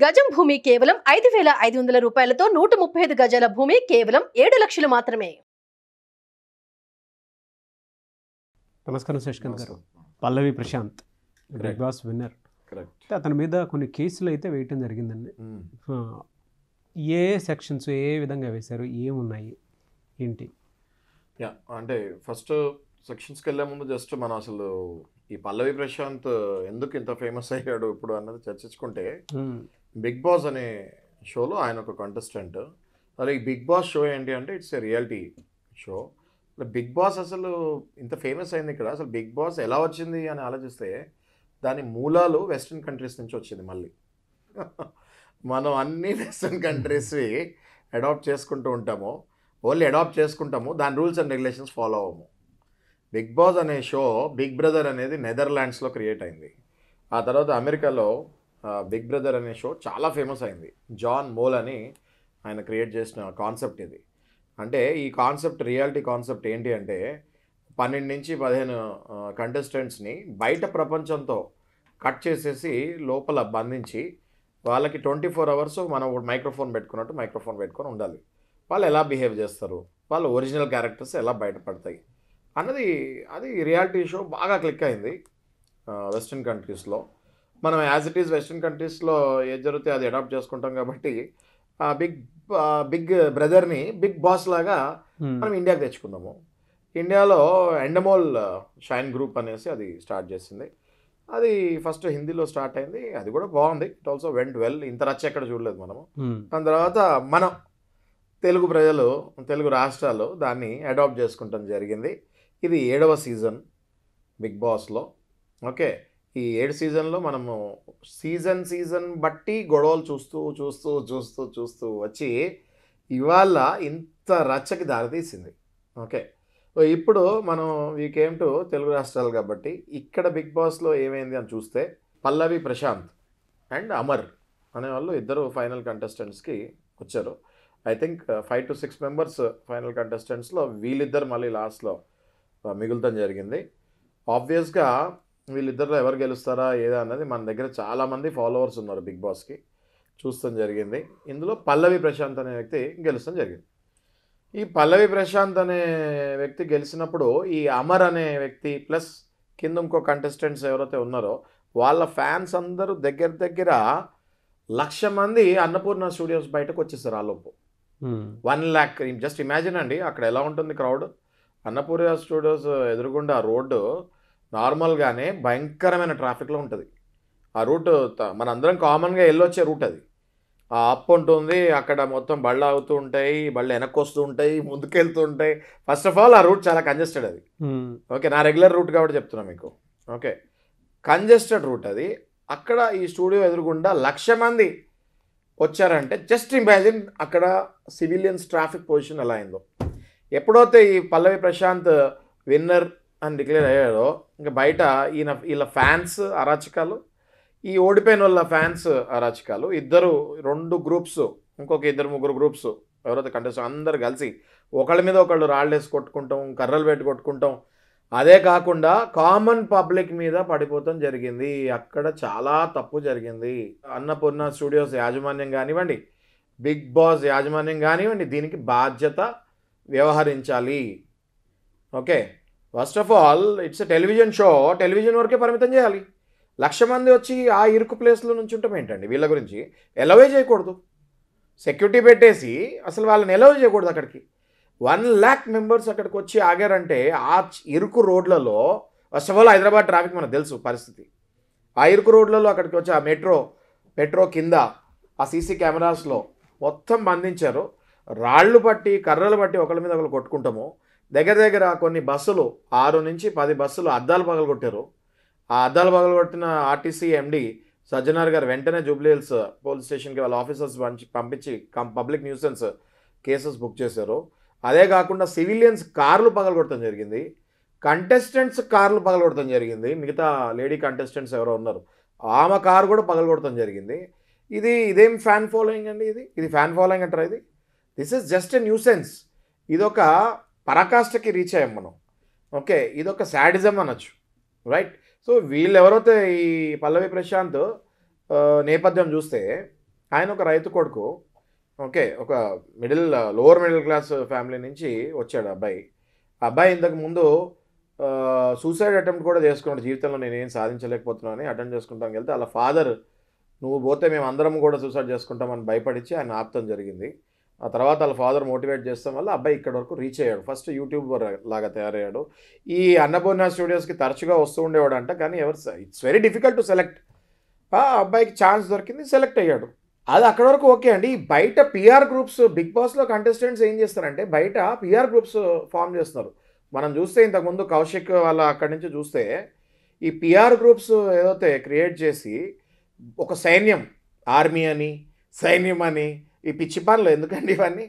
గజం భూమి కేవలం 5,500 రూపాయలతో 135 గజాల భూమి కేవలం 7 లక్షలు మాత్రమే. నమస్కారం శశికాంత్ గారు. పల్లవి ప్రశాంత్ బిగ్ బాస్ విన్నర్. అతని మీద కొన్ని కేసులు అయితే వేయటం జరిగిందండి. ఏ సెక్షన్స్ ఏ విధంగా వేశారు, ఏమున్నాయి ఏంటి? అంటే ఫస్ట్ సెక్షన్స్కి వెళ్ళే ముందు జస్ట్ మనం అసలు ఈ పల్లవి ప్రశాంత్ ఎందుకు ఇంత ఫేమస్ అయ్యాడు ఇప్పుడు అన్నది చర్చించుకుంటే, బిగ్ బాస్ అనే షోలో ఆయన ఒక కంటెస్టెంట్. అలాగే ఈ బిగ్ బాస్ షో ఏంటి అంటే it's a reality show. Bigg Boss అసలు ఇంత ఫేమస్ అయింది ఇక్కడ. అసలు బిగ్ బాస్ ఎలా వచ్చింది అని ఆలోచిస్తే దాని మూలాలు వెస్ట్రన్ కంట్రీస్ నుంచి వచ్చింది. మళ్ళీ మనం అన్ని వెస్ట్రన్ కంట్రీస్వి అడాప్ట్ చేసుకుంటూ ఉంటాము, ఓన్లీ అడాప్ట్ చేసుకుంటాము, దాని రూల్స్ అండ్ రెగ్యులేషన్స్ ఫాలో అవ్వము. బిగ్ బాస్ అనే షో బిగ్ బ్రదర్ అనేది నెదర్లాండ్స్లో క్రియేట్ అయింది. ఆ తర్వాత అమెరికాలో బిగ్ బ్రదర్ అనే షో చాలా ఫేమస్ అయింది. జాన్ మోల్ అని ఆయన క్రియేట్ చేసిన కాన్సెప్ట్ ఇది. అంటే ఈ కాన్సెప్ట్ రియాలిటీ కాన్సెప్ట్ ఏంటి అంటే 12 నుంచి 15 కంటెస్టెంట్స్ని బయట ప్రపంచంతో కట్ చేసేసి లోపల బంధించి వాళ్ళకి 24 అవర్స్ మనం మైక్రోఫోన్ పెట్టుకున్నట్టు మైక్రోఫోన్ పెట్టుకొని ఉండాలి. వాళ్ళు ఎలా బిహేవ్ చేస్తారు, వాళ్ళ ఒరిజినల్ క్యారెక్టర్స్ ఎలా బయటపడతాయి అన్నది అది రియాలిటీ షో బాగా క్లిక్ అయింది వెస్ట్రన్ కంట్రీస్లో. మనం యాజ్ ఇట్ ఈజ్ వెస్ట్రన్ కంట్రీస్లో ఏది జరిగితే అది అడాప్ట్ చేసుకుంటాం కాబట్టి బిగ్ బ్రదర్ని బిగ్ బాస్ లాగా మనం ఇండియాకి తెచ్చుకున్నాము. ఇండియాలో ఎండమోల్ షైన్ గ్రూప్ అనేసి అది స్టార్ట్ చేసింది. అది ఫస్ట్ హిందీలో స్టార్ట్ అయింది, అది కూడా బాగుంది. It also went well. ఇంత రచ్చ ఎక్కడ చూడలేదు మనము. దాని తర్వాత మనం తెలుగు ప్రజలు, తెలుగు రాష్ట్రాలు దాన్ని అడాప్ట్ చేసుకుంటాం జరిగింది. ఇది 7వ సీజన్ బిగ్ బాస్లో. ఓకే, ఈ 7 సీజన్లో మనము సీజన్ బట్టి గొడవలు చూస్తూ వచ్చి ఇవాళ ఇంత రచ్చకి దారితీసింది. ఓకే, ఇప్పుడు మనం వీ కేమ్ టు తెలుగు రాష్ట్రాలు కాబట్టి ఇక్కడ బిగ్ బాస్లో ఏమైంది అని చూస్తే పల్లవి ప్రశాంత్ అండ్ అమర్ అనేవాళ్ళు ఇద్దరు ఫైనల్ కంటెస్టెంట్స్కి వచ్చారు. I think 5 to 6 members final కంటెస్టెంట్స్లో వీళ్ళిద్దరు మళ్ళీ లాస్ట్లో మిగులుతాం జరిగింది. ఆబ్వియస్గా వీళ్ళిద్దరిలో ఎవరు గెలుస్తారా ఏదా అన్నది మన దగ్గర చాలామంది ఫాలోవర్స్ ఉన్నారు బిగ్ బాస్కి, చూస్తాం జరిగింది. ఇందులో పల్లవి ప్రశాంత్ అనే వ్యక్తి గెలుస్తాం జరిగింది. ఈ పల్లవి ప్రశాంత్ అనే వ్యక్తి గెలిచినప్పుడు ఈ అమర్ అనే వ్యక్తి ప్లస్ కింద ఇంకో కంటెస్టెంట్స్ ఎవరైతే ఉన్నారో వాళ్ళ ఫ్యాన్స్ అందరూ దగ్గర 1,00,000 మంది అన్నపూర్ణ స్టూడియోస్ బయటకు వచ్చేసారు. ఆలోపు 1 lakh. జస్ట్ ఇమాజిన్ అండి అక్కడ ఎలా ఉంటుంది క్రౌడ్. అన్నపూర్ణ స్టూడియోస్ ఎదురుగుండా రోడ్డు నార్మల్గానే భయంకరమైన ట్రాఫిక్లో ఉంటుంది. ఆ రూట్ మనందరం కామన్గా వెళ్ళొచ్చే రూట్ అది. ఆ అప్ ఉంటుంది, అక్కడ మొత్తం బళ్ళు ఆగుతూ ఉంటాయి, బళ్ళు వెనక్కి వస్తూ ఉంటాయి, ముందుకెళ్తూ ఉంటాయి. ఫస్ట్ ఆఫ్ ఆల్ ఆ రూట్ చాలా కంజెస్టెడ్ అది. ఓకే, నా రెగ్యులర్ రూట్ కాబట్టి చెప్తున్నా మీకు. ఓకే, కంజెస్టెడ్ రూట్ అది. అక్కడ ఈ స్టూడియో ఎదురుగుండా 1,00,000 మంది వచ్చారంటే జస్ట్ ఇమాజిన్ అక్కడ సివిలియన్స్ ట్రాఫిక్ పొజిషన్ ఎలా అయిందో. ఎప్పుడైతే ఈ పల్లవి ప్రశాంత్ విన్నర్ అని డిక్లేర్ అయ్యాడో ఇంకా బయట వీళ్ళ ఫ్యాన్స్ అరాచకాలు, ఈ ఓడిపోయిన వాళ్ళ ఫ్యాన్స్ అరాచకాలు, 2 గ్రూప్స్, ఇంకొక 2-3 గ్రూప్స్ ఎవరైతే కంటెస్టెంట్ అందరు కలిసి ఒకళ్ళ మీద ఒకళ్ళు రాళ్ళేసి కొట్టుకుంటాం, కర్రలు పెట్టి కొట్టుకుంటాం. అదే కాకుండా కామన్ పబ్లిక్ మీద పడిపోతాం జరిగింది. అక్కడ చాలా తప్పు జరిగింది. అన్నపూర్ణ స్టూడియోస్ యాజమాన్యం కానివ్వండి, బిగ్ బాస్ యాజమాన్యం కానివ్వండి, దీనికి బాధ్యత వ్యవహరించాలి. Okay, first of all it's a television show, television వరకే పరిమితం చేయాలి. 1,00,000 మంది వచ్చి ఆ ఇరుకు ప్లేస్లో నుంచి ఉంటాం ఏంటండి? వీళ్ళ గురించి ఎలవే చేయకూడదు. సెక్యూరిటీ పెట్టేసి అసలు వాళ్ళని ఎలవే చేయకూడదు. అక్కడికి 1 lakh మెంబర్స్ అక్కడికి వచ్చి ఆగారంటే ఆ ఇరుకు రోడ్లలో first of all Hyderabad traffic మనకు తెలుసు పరిస్థితి. ఆ ఇరుకు రోడ్లలో అక్కడికి వచ్చి ఆ మెట్రో కింద ఆ సీసీ కెమెరాస్లో మొత్తం బంధించారు. రాళ్ళు బట్టి కర్రలు బట్టి ఒకళ్ళ మీద ఒకళ్ళు కొట్టుకుంటాము. దగ్గర కొన్ని బస్సులు 6 నుంచి 10 బస్సులు అద్దాలు పగలగొట్టారు. ఆ అద్దాలు పగలగొట్టిన ఆర్టీసీ ఎండి సజ్జనార్ గారు వెంటనే జూబ్లీహిల్స్ పోలీస్ స్టేషన్కి వాళ్ళ ఆఫీసర్స్ పంపించి పబ్లిక్ న్యూసెన్స్ కేసెస్ బుక్ చేశారు. అదే కాకుండా సివిలియన్స్ కార్లు పగలగొట్టడం జరిగింది, కంటెస్టెంట్స్ కార్లు పగలగొట్టడం జరిగింది. మిగతా లేడీ కంటెస్టెంట్స్ ఎవరో ఉన్నారు, ఆమె కారు కూడా పగలగొట్టడం జరిగింది. ఇదేం ఫ్యాన్ ఫాలోయింగ్ అండి? ఇది ఫ్యాన్ ఫాలోయింగ్ అంటారా? This is just a nuisance. ఇదొక పరాకాష్ఠకి రీచ్ అయ్యాం మనం. ఓకే, ఇదొక శాడిజం అనొచ్చు, రైట్? సో వీళ్ళు ఎవరైతే ఈ పల్లవి ప్రశాంత్ నేపథ్యం చూస్తే ఆయన ఒక రైతు కొడుకు, ఓకే, ఒక లోవర్ మిడిల్ క్లాస్ ఫ్యామిలీ నుంచి వచ్చాడు అబ్బాయి. ఆ అబ్బాయి ఇంతకు ముందు సూసైడ్ అటెంప్ట్ కూడా చేసుకున్నాడు. జీవితంలో నేనేం సాధించలేకపోతున్నాను అని అటెంప్ట్ చేసుకుంటానికి వెళ్తే వాళ్ళ ఫాదర్, నువ్వు పోతే మేము అందరం కూడా సూసైడ్ చేసుకుంటామని భయపడిచ్చి ఆయన ఆపటం జరిగింది. ఆ తర్వాత వాళ్ళ ఫాదర్ మోటివేట్ చేస్తాం వల్ల అబ్బాయి ఇక్కడ వరకు రీచ్ అయ్యాడు. ఫస్ట్ యూట్యూబర్ లాగా తయారయ్యాడు. ఈ అన్నపూర్ణ స్టూడియోస్కి తరచుగా వస్తూ ఉండేవాడు అంట, కానీ it's very difficult to select. ఆ అబ్బాయికి ఛాన్స్ దొరికింది, సెలెక్ట్ అయ్యాడు. అది అక్కడ వరకు ఓకే అండి. బయట పిఆర్ గ్రూప్స్, బిగ్ బాస్లో కంటెస్టెంట్స్ ఏం చేస్తారంటే బయట పిఆర్ గ్రూప్స్ ఫామ్ చేస్తున్నారు. మనం చూస్తే ఇంతకుముందు కౌశిక్ వాళ్ళ అక్కడి నుంచి చూస్తే ఈ పిఆర్ గ్రూప్స్ ఏదైతే క్రియేట్ చేసి ఒక సైన్యం, ఆర్మీ అని, సైన్యం అని, ఈ పిచ్చి పనులు ఎందుకండి ఇవన్నీ?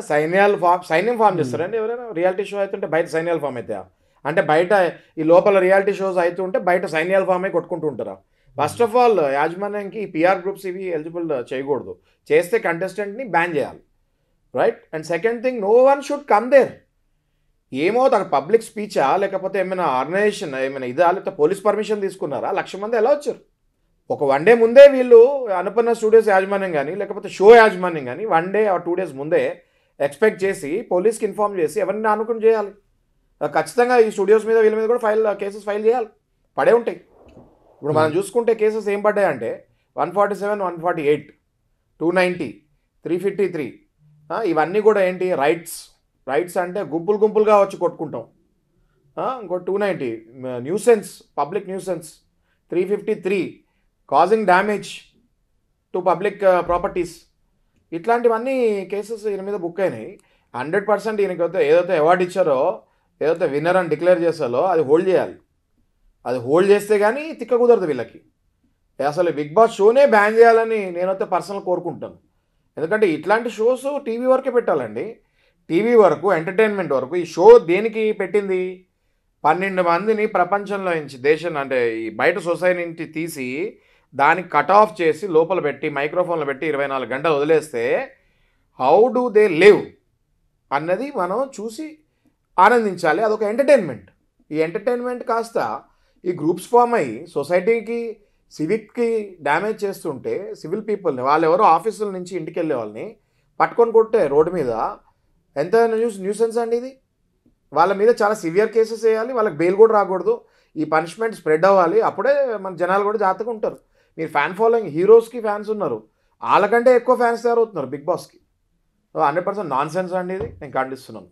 సైన్యం ఫామ్ చేస్తారండి ఎవరైనా? రియాలిటీ షో అవుతుంటే బయట సైన్యాలు ఫామ్ అవుతాయా? అంటే బయట ఈ లోపల రియాలిటీ షోస్ అవుతుంటే బయట సైన్యాలు ఫామ్ అయి కొట్టుకుంటూ ఉంటారా? ఫస్ట్ ఆఫ్ ఆల్ యాజమాన్యానికి ఈ పిఆర్ గ్రూప్స్ ఇవి ఎలిజిబుల్ చేయకూడదు. చేస్తే కంటెస్టెంట్ని బ్యాన్ చేయాలి, right? And second thing, no one should come there. ఏమో అక్కడ పబ్లిక్ స్పీచా, లేకపోతే ఏమైనా ఆర్గనైజేషన్ ఏమైనా ఇదా, లేకపోతే పోలీస్ పర్మిషన్ తీసుకున్నారా? 1,00,000 మంది ఎలా వచ్చారు? ఒక 1 డే ముందే వీళ్ళు అన్నపూర్ణ స్టూడియోస్ యాజమాన్యం కానీ లేకపోతే షో యాజమాన్యం కానీ 1 డే ఆర్ 2 డేస్ ముందే ఎక్స్పెక్ట్ చేసి పోలీస్కి ఇన్ఫార్మ్ చేసి ఎవరిని అనుకుని చేయాలి. ఖచ్చితంగా ఈ స్టూడియోస్ మీద వీళ్ళ మీద కూడా కేసెస్ ఫైల్ చేయాలి, పడే ఉంటాయి. ఇప్పుడు మనం చూసుకుంటే కేసెస్ ఏం పడ్డాయంటే 147, 148, 290, 353. ఇవన్నీ కూడా ఏంటి? రైట్స్ అంటే గుంపులుగా వచ్చి కొట్టుకుంటాం. ఇంకో 290 nuisance, public nuisance, 353 causing damage to public properties. ఇట్లాంటివన్నీ కేసెస్ ఈయన మీద బుక్ అయినాయి. 100% ఈయనకి ఏదైతే అవార్డు ఇచ్చారో, ఏదైతే విన్నర్ అని డిక్లేర్ చేస్తారో అది హోల్డ్ చేయాలి. అది హోల్డ్ చేస్తే కానీ తిక్క కుదరదు వీళ్ళకి. అసలు బిగ్ బాస్ షోనే బ్యాన్ చేయాలని నేనైతే పర్సనల్ కోరుకుంటాను. ఎందుకంటే ఇట్లాంటి షోస్ టీవీ వరకే పెట్టాలండి. టీవీ వరకు, ఎంటర్టైన్మెంట్ వరకు. ఈ షో దేనికి పెట్టింది? 12 మందిని ప్రపంచంలో నుంచి, దేశం అంటే ఈ బయట సొసైటీ నుంచి తీసి దానికి కట్ ఆఫ్ చేసి లోపల పెట్టి మైక్రోఫోన్లో పెట్టి 24 గంటలు వదిలేస్తే హౌ డూ దే లివ్ అన్నది మనం చూసి ఆనందించాలి. అదొక ఎంటర్టైన్మెంట్. ఈ ఎంటర్టైన్మెంట్ కాస్త ఈ గ్రూప్స్ ఫామ్ అయ్యి సొసైటీకి, సివిక్కి డ్యామేజ్ చేస్తుంటే సివిల్ పీపుల్ని, వాళ్ళెవరో ఆఫీసుల నుంచి ఇంటికి వెళ్ళే వాళ్ళని పట్టుకొని కొట్టే రోడ్డు మీద ఎంత న్యూసెన్స్ అండి ఇది. వాళ్ళ మీద చాలా సివియర్ కేసెస్ వేయాలి, వాళ్ళకి బెయిల్ కూడా రాకూడదు, ఈ పనిష్మెంట్ స్ప్రెడ్ అవ్వాలి. అప్పుడే మన జనాలు కూడా జాగ్రత్తగా ఉంటారు. మీరు ఫ్యాన్ ఫాలోయింగ్, హీరోస్కి ఫ్యాన్స్ ఉన్నారు, వాళ్ళకంటే ఎక్కువ ఫ్యాన్స్ తయారవుతున్నారు బిగ్ బాస్కి. 100% నాన్ సెన్స్ అండి ఇది, నేను ఖండిస్తున్నాను.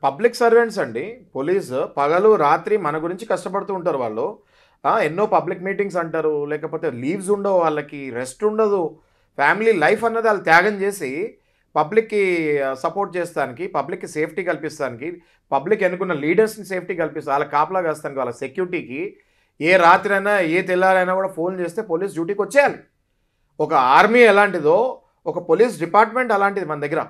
పబ్లిక్ సర్వెంట్స్ అండి, పోలీసు పగలు రాత్రి మన గురించి కష్టపడుతూ ఉంటారు వాళ్ళు. ఎన్నో పబ్లిక్ మీటింగ్స్ అంటారు, లేకపోతే లీవ్స్ ఉండవు, వాళ్ళకి రెస్ట్ ఉండదు. ఫ్యామిలీ లైఫ్ అన్నది వాళ్ళు త్యాగం చేసి పబ్లిక్కి సపోర్ట్ చేస్తానికి, పబ్లిక్కి సేఫ్టీ కల్పిస్తానికి, పబ్లిక్ ఎన్నుకున్న లీడర్స్ని సేఫ్టీ కల్పిస్తారు, వాళ్ళ కాపలా కాస్తానికి, వాళ్ళ సెక్యూరిటీకి ఏ రాత్రి అయినా ఏ తెల్లారైనా కూడా ఫోన్ చేస్తే పోలీస్ డ్యూటీకి వచ్చేయాలి. ఒక ఆర్మీ ఎలాంటిదో ఒక పోలీస్ డిపార్ట్మెంట్ అలాంటిది మన దగ్గర.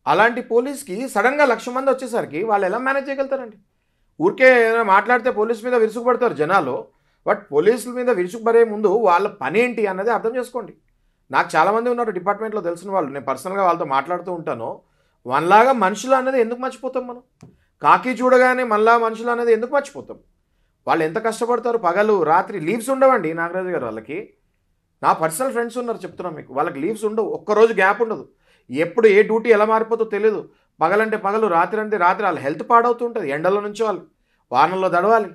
అలాంటి పోలీస్కి సడన్గా 1,00,000 మంది వచ్చేసరికి వాళ్ళు ఎలా మేనేజ్ చేయగలుగుతారండి? ఊరికే ఏదైనా మాట్లాడితే పోలీస్ మీద విరుచుకుపడతారు జనాలు. బట్ పోలీసుల మీద విరుచుకుపడే ముందు వాళ్ళ పని ఏంటి అన్నది అర్థం చేసుకోండి. నాకు చాలామంది ఉన్నారు డిపార్ట్మెంట్లో తెలిసిన వాళ్ళు, నేను పర్సనల్గా వాళ్ళతో మాట్లాడుతూ ఉంటాను. మనలాగా మనుషులు అనేది ఎందుకు మర్చిపోతాం మనం? కాకి చూడగానే మనలా మనుషులు అనేది ఎందుకు మర్చిపోతాం? వాళ్ళు ఎంత కష్టపడతారు, పగలు రాత్రి. లీవ్స్ ఉండవండి నాగరాజు గారు వాళ్ళకి. నా పర్సనల్ ఫ్రెండ్స్ ఉన్నారు, చెప్తున్నాను మీకు, వాళ్ళకి లీవ్స్ ఉండవు, ఒక్కరోజు గ్యాప్ ఉండదు. ఎప్పుడు ఏ డ్యూటీ ఎలా మారిపోతుందో తెలియదు. పగలంటే పగలు, రాత్రి అంటే రాత్రి. వాళ్ళ హెల్త్ పాడవుతూ ఉంటుంది, ఎండలో నుంచి వాళ్ళు వానల్లో దడవాలి.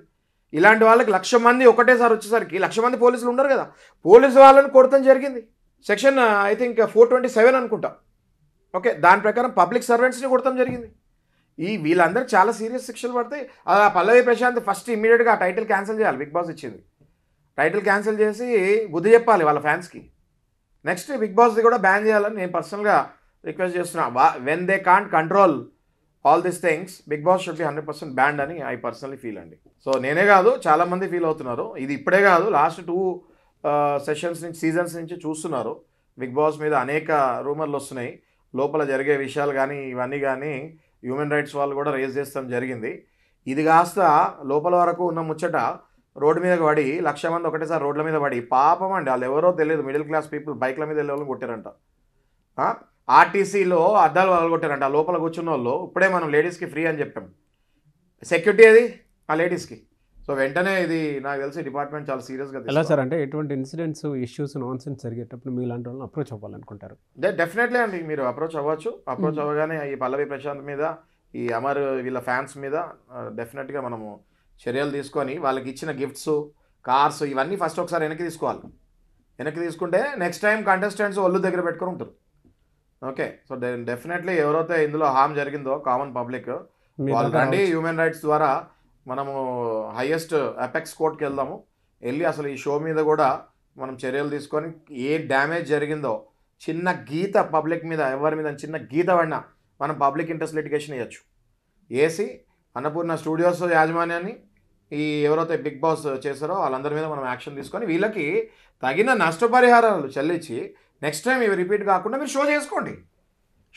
ఇలాంటి వాళ్ళకి 1,00,000 మంది ఒకటేసారి వచ్చేసరికి 1,00,000 మంది పోలీసులు ఉండరు కదా, పోలీసు వాళ్ళని కొడతాం జరిగింది. సెక్షన్ ఐ థింక్ 427 అనుకుంటా, ఓకే, దాని ప్రకారం పబ్లిక్ సర్వెంట్స్ని కొడతాం జరిగింది. వీళ్ళందరూ చాలా సీరియస్ శిక్షలు పడతాయి. పల్లవి ప్రశాంత్ ఫస్ట్ ఇమీడియట్గా ఆ టైటిల్ క్యాన్సిల్ చేయాలి. బిగ్ బాస్ ఇచ్చింది టైటిల్ క్యాన్సిల్ చేసి బుద్ధి చెప్పాలి వాళ్ళ ఫ్యాన్స్కి. నెక్స్ట్ బిగ్ బాస్ది కూడా బ్యాన్ చేయాలని నేను పర్సనల్గా రిక్వెస్ట్ చేస్తున్నా. When they can't control all this things, Bigg Boss should be 100% banned అని ఐ పర్సనలీ ఫీల్ అండి. సో నేనే కాదు, చాలామంది ఫీల్ అవుతున్నారు. ఇది ఇప్పుడే కాదు, లాస్ట్ 2 సెషన్స్ నుంచి, సీజన్స్ నుంచి చూస్తున్నారు. బిగ్ బాస్ మీద అనేక రూమర్లు వస్తున్నాయి. లోపల జరిగే విషయాలు కానీ ఇవన్నీ కానీ హ్యూమన్ రైట్స్ వాళ్ళు కూడా రేజ్ చేస్తాం జరిగింది. ఇది కాస్త లోపల వరకు ఉన్న ముచ్చట రోడ్డు మీదకి పడి 1,00,000 మంది ఒకటేసారి రోడ్ల మీద పడి, పాపం అండి వాళ్ళు ఎవరో తెలియదు, మిడిల్ క్లాస్ పీపుల్ బైక్ల మీద వెళ్ళే వాళ్ళని కొట్టారంట. ఆర్టీసీలో అద్దాలు వాళ్ళు కొట్టారంట లోపల కూర్చున్న వాళ్ళు. ఇప్పుడే మనం లేడీస్కి ఫ్రీ అని చెప్పాం. సెక్యూరిటీ అది ఆ లేడీస్కి. సో వెంటనే ఇది నాకు తెలిసి డిపార్ట్మెంట్ చాలా సీరియస్గా ఎలా సార్ అంటే ఎటువంటి ఇన్సిడెంట్స్ ఇష్యూస్ నాన్ సెన్స్ జరిగేటప్పుడు మీలాంటి వాళ్ళని అప్రోచ్ అవ్వాలనుకుంటారు? డెఫినెట్లీ అండి, మీరు అప్రోచ్ అవ్వచ్చు. అప్రోచ్ అవ్వగానే ఈ పల్లవి ప్రశాంత్ మీద, ఈ అమర్ వీళ్ళ ఫ్యాన్స్ మీద డెఫినెట్గా మనము చర్యలు తీసుకొని వాళ్ళకి ఇచ్చిన గిఫ్ట్స్, కార్స్ ఇవన్నీ ఫస్ట్ ఒకసారి వెనక్కి తీసుకోవాలి. వెనక్కి తీసుకుంటే నెక్స్ట్ టైం కంటెస్టెంట్స్ ఒళ్ళు దగ్గర పెట్టుకొని ఉంటారు. ఓకే, సో డెఫినెట్లీ ఎవరైతే ఇందులో హామ్ జరిగిందో కామన్ పబ్లిక్ వాళ్ళు రండి. హ్యూమన్ రైట్స్ ద్వారా మనము హైయెస్ట్ అపెక్స్ కోర్ట్కి వెళ్దాము. వెళ్ళి అసలు ఈ షో మీద కూడా మనం చర్యలు తీసుకొని ఏ డ్యామేజ్ జరిగిందో చిన్న గీత పబ్లిక్ మీద, ఎవరి మీద చిన్న గీత పడినా మనం పబ్లిక్ ఇంట్రెస్ట్ లిటిగేషన్ వేయచ్చు. వేసి అన్నపూర్ణ స్టూడియోస్ యాజమాన్యాన్ని, ఈ ఎవరైతే బిగ్ బాస్ చేశారో వాళ్ళందరి మీద మనం యాక్షన్ తీసుకొని వీళ్ళకి తగిన నష్టపరిహారాలు చెల్లించి నెక్స్ట్ టైం ఇవి రిపీట్ కాకుండా మీరు షో చేసుకోండి.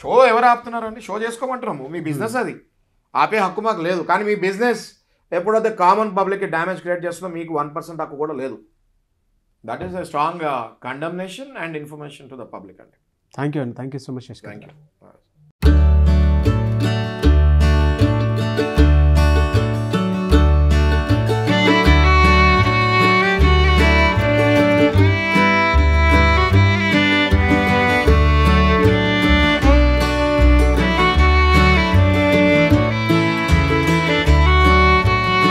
షో ఎవరు ఆపుతున్నారండి? షో చేసుకోమంటున్నాము, మీ బిజినెస్ అది, ఆపే హక్కు మాకు లేదు. కానీ మీ బిజినెస్ ఎప్పుడైతే కామన్ పబ్లిక్కి డ్యామేజ్ క్రియేట్ చేస్తుందో మీకు 1% హక్కు కూడా లేదు. That is a strong condemnation and information to the public అండి. థ్యాంక్ యూ అండి, thank you so much. Thank you.